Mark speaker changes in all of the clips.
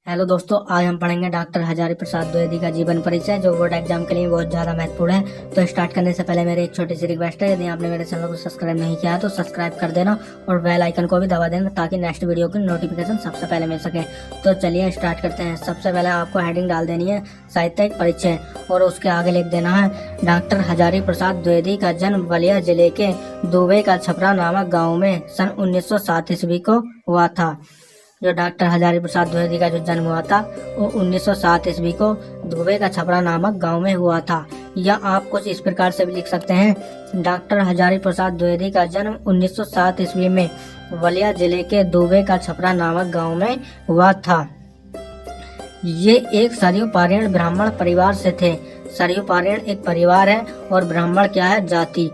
Speaker 1: Hello दोस्तों, आज हम पढ़ेंगे डॉक्टर हजारी प्रसाद द्विवेदी का जीवन परिचय, जो बोर्ड एग्जाम के लिए बहुत ज़्यादा महत्वपूर्ण है। तो स्टार्ट करने से पहले मेरी एक छोटी सी रिक्वेस्ट है, यदि आपने मेरे चैनल को सब्सक्राइब नहीं किया है तो सब्सक्राइब कर देना और बेल आइकन को भी दबा देना ताकि नेक्स्ट वीडियो की नोटिफिकेशन सबसे पहले मिल सके। तो चलिए स्टार्ट करते हैं। सबसे पहले आपको हेडिंग डाल देनी है साहित्यिक परिचय और उसके आगे लिख देना है डॉक्टर हजारी प्रसाद द्विवेदी का जन्म बलिया जिले के दुबे का छपरा नामक गाँव में सन 1907 ईस्वी को हुआ था। जो डॉक्टर हजारी प्रसाद द्विवेदी का जो जन्म हुआ था वो 1907 ईस्वी को दुबे का छपरा नामक गांव में हुआ था। या आप कुछ इस प्रकार से भी लिख सकते हैं, डॉक्टर हजारी प्रसाद द्विवेदी का जन्म 1907 ईस्वी में बलिया जिले के दुबे का छपरा नामक गांव में हुआ था। ये एक सरयू पारीण ब्राह्मण परिवार से थे। सरयू पारीण एक परिवार है और ब्राह्मण क्या है, जाति।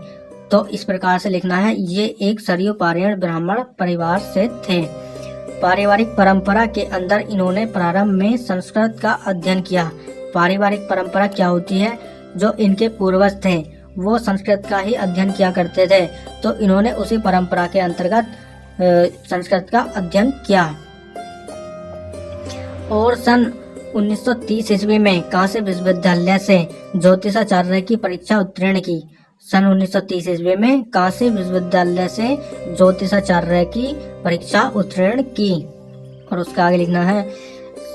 Speaker 1: तो इस प्रकार से लिखना है, ये एक सरयू पारीण ब्राह्मण परिवार से थे। पारिवारिक परंपरा के अंदर इन्होंने प्रारंभ में संस्कृत का अध्ययन किया। पारिवारिक परंपरा क्या होती है, जो इनके पूर्वज थे वो संस्कृत का ही अध्ययन किया करते थे, तो इन्होंने उसी परंपरा के अंतर्गत संस्कृत का अध्ययन किया। और सन 1930 ईस्वी में काशी विश्वविद्यालय से ज्योतिषाचार्य की परीक्षा उत्तीर्ण की। सन 1930 ईस्वी में काशी विश्वविद्यालय से ज्योतिषाचार्य की परीक्षा उत्तीर्ण की। और उसका आगे लिखना है,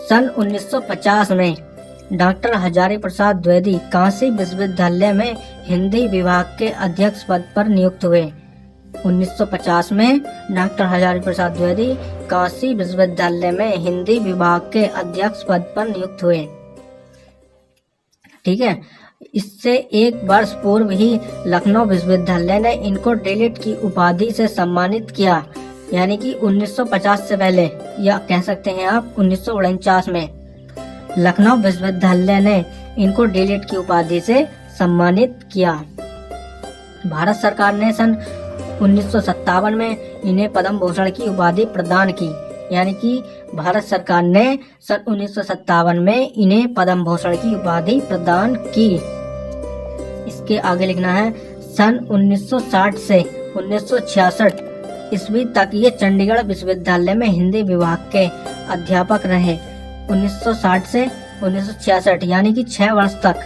Speaker 1: सन 1950 में डॉक्टर हजारी प्रसाद द्विवेदी काशी विश्वविद्यालय में हिंदी विभाग के अध्यक्ष पद पर नियुक्त हुए। 1950 में डॉक्टर हजारी प्रसाद द्विवेदी काशी विश्वविद्यालय में हिंदी विभाग के अध्यक्ष पद पर नियुक्त हुए। ठीक है, इससे एक वर्ष पूर्व ही लखनऊ विश्वविद्यालय ने इनको डीलिट की उपाधि से सम्मानित किया। यानी कि 1950 से पहले, या कह सकते हैं आप 1949 में लखनऊ विश्वविद्यालय ने इनको डीलिट की उपाधि से सम्मानित किया। भारत सरकार ने सन 1957 में इन्हें पद्म भूषण की उपाधि प्रदान की। यानी कि भारत सरकार ने सन 1957 में इन्हें पद्म भूषण की उपाधि प्रदान की। इसके आगे लिखना है, सन 1960 से 1966 ईस्वी तक ये चंडीगढ़ विश्वविद्यालय में हिंदी विभाग के अध्यापक रहे। 1960 से 1966 यानी कि 6 वर्ष तक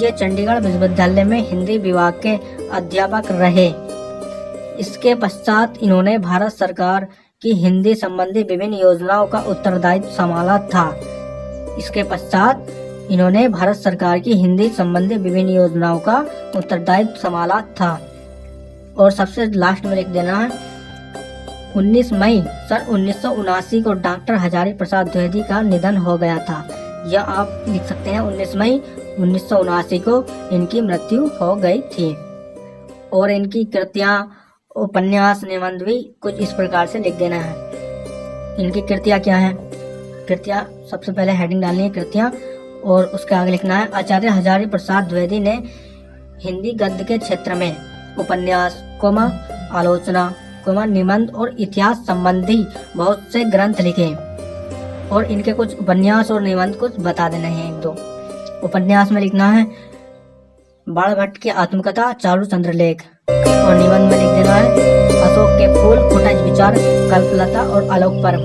Speaker 1: ये चंडीगढ़ विश्वविद्यालय में हिंदी विभाग के अध्यापक रहे। इसके पश्चात इन्होंने भारत सरकार की हिंदी संबंधी विभिन्न योजनाओं का उत्तरदायित्व संभाला था। इसके पश्चात इन्होंने भारत सरकार की हिंदी संबंधी विभिन्न योजनाओं का उत्तरदायित्व संभाला था। और सबसे लास्ट में लिख देना है, 19 मई सन 1979 को डॉक्टर हजारी प्रसाद द्विवेदी का निधन हो गया था। या आप लिख सकते हैं 19 मई 1979 को इनकी मृत्यु हो गई थी। और इनकी कृतियां, उपन्यास, निबंध भी कुछ इस प्रकार से लिख देना है। इनकी कृतियां क्या है, कृतियां सबसे पहले हेडिंग डालनी है कृतियां, और उसके आगे लिखना है, आचार्य हजारी प्रसाद द्विवेदी ने हिंदी गद्य के क्षेत्र में उपन्यास, आलोचना, निबंध और इतिहास संबंधी बहुत से ग्रंथ लिखे। और इनके कुछ उपन्यास और निबंध कुछ बता देना है, 1-2। उपन्यास में लिखना है बाण भट्ट की आत्मकथा चारु चंद्रलेख। और निबंध में लिख देना है अशोक के फूल, कुटज विचार, कल्पलता और आलोक पर्व।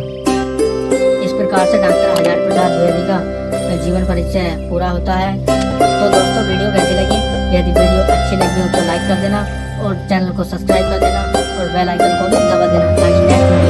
Speaker 1: इस प्रकार से डॉक्टर हजारी प्रसाद द्विवेदी का जीवन परिचय पूरा होता है। तो दोस्तों, वीडियो कैसी लगी? यदि वीडियो अच्छी लगी हो तो लाइक कर देना और चैनल को सब्सक्राइब कर देना और बेल आइकन को भी दबा देना ताकि नेक्स्ट